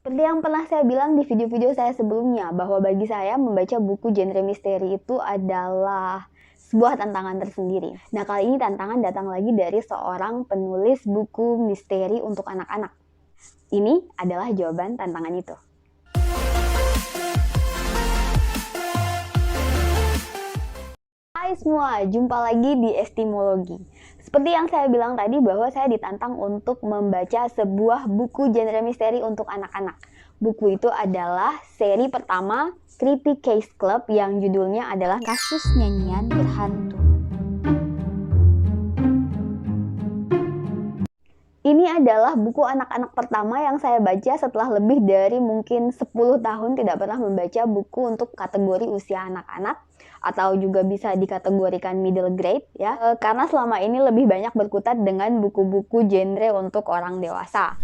Seperti yang pernah saya bilang di video-video saya sebelumnya, bahwa bagi saya membaca buku genre misteri itu adalah sebuah tantangan tersendiri. Nah, kali ini tantangan datang lagi dari seorang penulis buku misteri untuk anak-anak. Ini adalah jawaban tantangan itu. Hai semua, jumpa lagi di Estimologi. Seperti yang saya bilang tadi bahwa saya ditantang untuk membaca sebuah buku genre misteri untuk anak-anak. Buku itu adalah seri pertama Creepy Case Club yang judulnya adalah Kasus Nyanyian Berhantu. Ini adalah buku anak-anak pertama yang saya baca setelah lebih dari mungkin 10 tahun tidak pernah membaca buku untuk kategori usia anak-anak atau juga bisa dikategorikan middle grade ya. Karena selama ini lebih banyak berkutat dengan buku-buku genre untuk orang dewasa.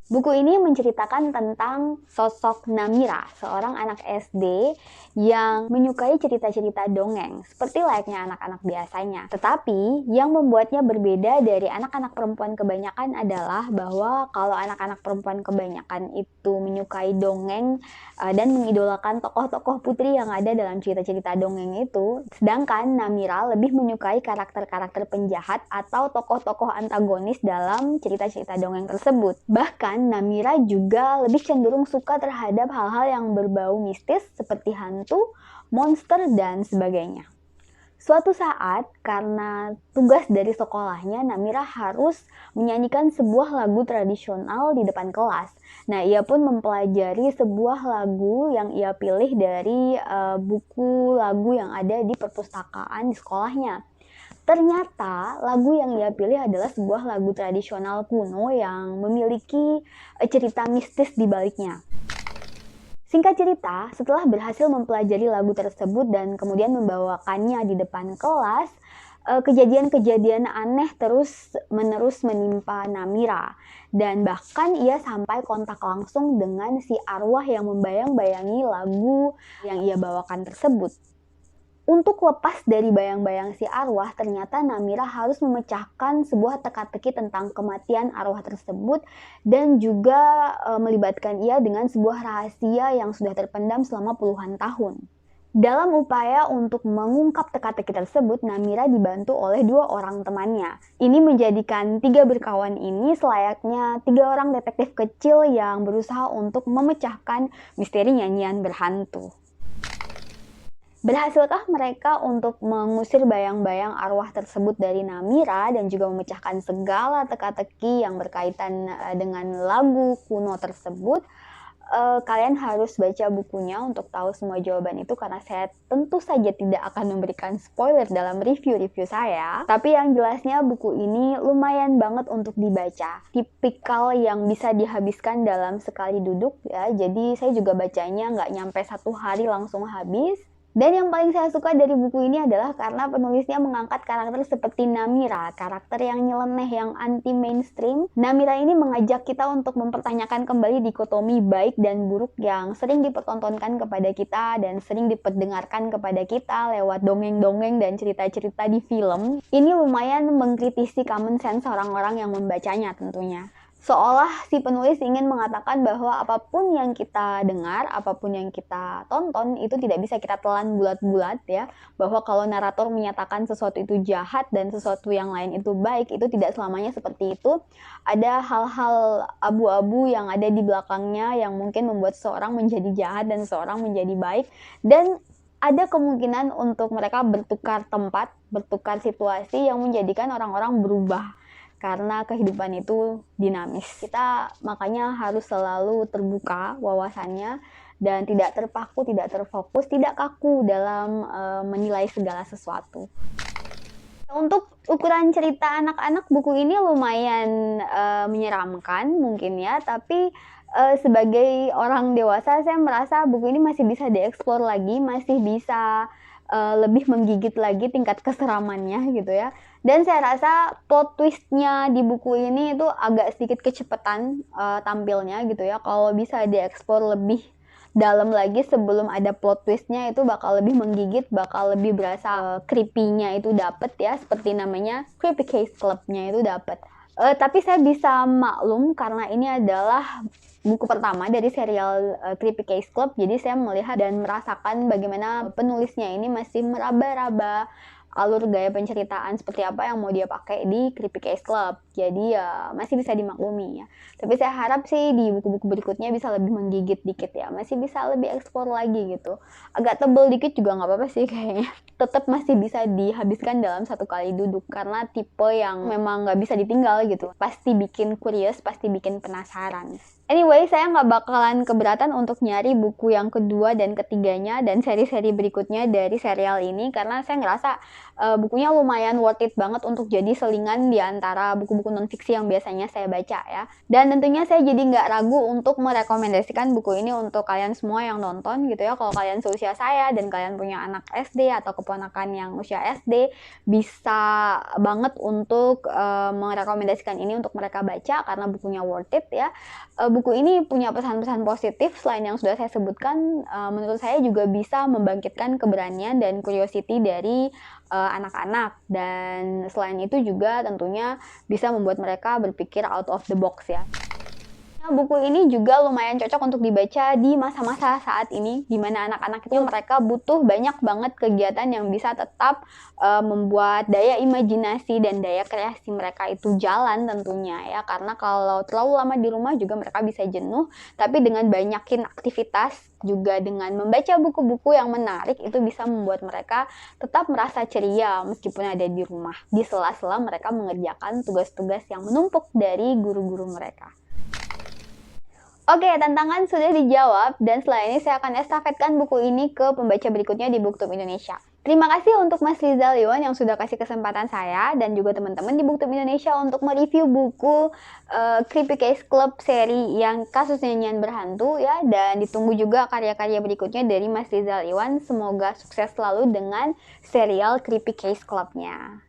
Buku ini menceritakan tentang sosok Namira, seorang anak SD yang menyukai cerita-cerita dongeng, seperti layaknya anak-anak biasanya. Tetapi, yang membuatnya berbeda dari anak-anak perempuan kebanyakan adalah bahwa kalau anak-anak perempuan kebanyakan itu menyukai dongeng dan mengidolakan tokoh-tokoh putri yang ada dalam cerita-cerita dongeng itu, sedangkan Namira lebih menyukai karakter-karakter penjahat atau tokoh-tokoh antagonis dalam cerita-cerita dongeng tersebut. Bahkan, Namira juga lebih cenderung suka terhadap hal-hal yang berbau mistis seperti hantu, monster, dan sebagainya. Suatu saat, karena tugas dari sekolahnya, Namira harus menyanyikan sebuah lagu tradisional di depan kelas. Nah, ia pun mempelajari sebuah lagu yang ia pilih dari buku lagu yang ada di perpustakaan di sekolahnya. Ternyata lagu yang ia pilih adalah sebuah lagu tradisional kuno yang memiliki cerita mistis di baliknya. Singkat cerita, setelah berhasil mempelajari lagu tersebut dan kemudian membawakannya di depan kelas, kejadian-kejadian aneh terus-menerus menimpa Namira. Dan bahkan ia sampai kontak langsung dengan si arwah yang membayang-bayangi lagu yang ia bawakan tersebut. Untuk lepas dari bayang-bayang si arwah, ternyata Namira harus memecahkan sebuah teka-teki tentang kematian arwah tersebut dan juga melibatkan ia dengan sebuah rahasia yang sudah terpendam selama puluhan tahun. Dalam upaya untuk mengungkap teka-teki tersebut, Namira dibantu oleh 2 orang temannya. Ini menjadikan 3 berkawan ini selayaknya 3 orang detektif kecil yang berusaha untuk memecahkan misteri nyanyian berhantu. Berhasilkah mereka untuk mengusir bayang-bayang arwah tersebut dari Namira dan juga memecahkan segala teka-teki yang berkaitan dengan lagu kuno tersebut? Kalian harus baca bukunya untuk tahu semua jawaban itu karena saya tentu saja tidak akan memberikan spoiler dalam review-review saya. Tapi yang jelasnya buku ini lumayan banget untuk dibaca. Tipikal yang bisa dihabiskan dalam sekali duduk ya. Jadi saya juga bacanya nggak nyampe 1 hari langsung habis. Dan yang paling saya suka dari buku ini adalah karena penulisnya mengangkat karakter seperti Namira, karakter yang nyeleneh, yang anti-mainstream. Namira ini mengajak kita untuk mempertanyakan kembali dikotomi baik dan buruk yang sering dipertontonkan kepada kita dan sering diperdengarkan kepada kita lewat dongeng-dongeng dan cerita-cerita di film. Ini lumayan mengkritisi common sense orang-orang yang membacanya tentunya. Seolah si penulis ingin mengatakan bahwa apapun yang kita dengar, apapun yang kita tonton, itu tidak bisa kita telan bulat-bulat ya. Bahwa kalau narator menyatakan sesuatu itu jahat dan sesuatu yang lain itu baik, itu tidak selamanya seperti itu. Ada hal-hal abu-abu yang ada di belakangnya yang mungkin membuat seseorang menjadi jahat dan seseorang menjadi baik. Dan ada kemungkinan untuk mereka bertukar tempat, bertukar situasi yang menjadikan orang-orang berubah. Karena kehidupan itu dinamis. Kita makanya harus selalu terbuka wawasannya dan tidak terpaku, tidak terfokus, tidak kaku dalam menilai segala sesuatu. Untuk ukuran cerita anak-anak, buku ini lumayan menyeramkan mungkin ya, tapi sebagai orang dewasa saya merasa buku ini masih bisa dieksplor lagi, masih bisa lebih menggigit lagi tingkat keseramannya gitu ya. Dan saya rasa plot twist-nya di buku ini itu agak sedikit kecepatan tampilnya gitu ya. Kalau bisa dieksplor lebih dalam lagi sebelum ada plot twist-nya itu bakal lebih menggigit, bakal lebih berasa creepy-nya itu dapet ya. Seperti namanya Creepy Case Club-nya itu dapet. Tapi saya bisa maklum karena ini adalah buku pertama dari serial Creepy Case Club. Jadi saya melihat dan merasakan bagaimana penulisnya ini masih meraba-raba alur gaya penceritaan seperti apa yang mau dia pakai di Creepy Case Club. Jadi ya masih bisa dimaklumi ya. Tapi saya harap sih di buku-buku berikutnya bisa lebih menggigit dikit ya. Masih bisa lebih eksplor lagi gitu. Agak tebel dikit juga nggak apa-apa sih kayaknya. Tetap masih bisa dihabiskan dalam satu kali duduk karena tipe yang memang nggak bisa ditinggal gitu. Pasti bikin curious, pasti bikin penasaran. Anyway, saya nggak bakalan keberatan untuk nyari buku yang kedua dan ketiganya dan seri-seri berikutnya dari serial ini karena saya ngerasa bukunya lumayan worth it banget untuk jadi selingan di antara buku-buku non-fiksi yang biasanya saya baca ya. Dan tentunya saya jadi nggak ragu untuk merekomendasikan buku ini untuk kalian semua yang nonton gitu ya. Kalau kalian seusia saya dan kalian punya anak SD atau keponakan yang usia SD, bisa banget untuk merekomendasikan ini untuk mereka baca karena bukunya worth it ya. Buku ini punya pesan-pesan positif selain yang sudah saya sebutkan. Menurut saya juga bisa membangkitkan keberanian dan curiosity dari anak-anak, dan selain itu juga tentunya bisa membuat mereka berpikir out of the box ya. Buku ini juga lumayan cocok untuk dibaca di masa-masa saat ini, di mana anak-anak itu mereka butuh banyak banget kegiatan yang bisa tetap membuat daya imajinasi dan daya kreasi mereka itu jalan tentunya ya. Karena kalau terlalu lama di rumah juga mereka bisa jenuh, tapi dengan banyakin aktivitas juga dengan membaca buku-buku yang menarik itu bisa membuat mereka tetap merasa ceria meskipun ada di rumah, di sela-sela mereka mengerjakan tugas-tugas yang menumpuk dari guru-guru mereka. Oke, tantangan sudah dijawab dan setelah ini saya akan estafetkan buku ini ke pembaca berikutnya di BookTube Indonesia. Terima kasih untuk Mas Rizal Iwan yang sudah kasih kesempatan saya dan juga teman-teman di BookTube Indonesia untuk mereview buku Creepy Case Club seri yang kasusnya nyanyian berhantu ya, dan ditunggu juga karya-karya berikutnya dari Mas Rizal Iwan. Semoga sukses selalu dengan serial Creepy Case Club-nya.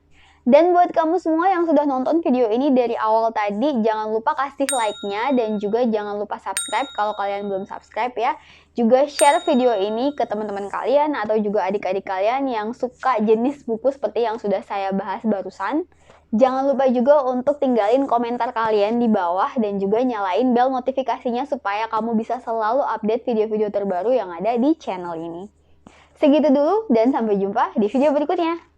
Dan buat kamu semua yang sudah nonton video ini dari awal tadi, jangan lupa kasih like-nya dan juga jangan lupa subscribe kalau kalian belum subscribe ya. Juga share video ini ke teman-teman kalian atau juga adik-adik kalian yang suka jenis buku seperti yang sudah saya bahas barusan. Jangan lupa juga untuk tinggalin komentar kalian di bawah dan juga nyalain bel notifikasinya supaya kamu bisa selalu update video-video terbaru yang ada di channel ini. Segitu dulu dan sampai jumpa di video berikutnya.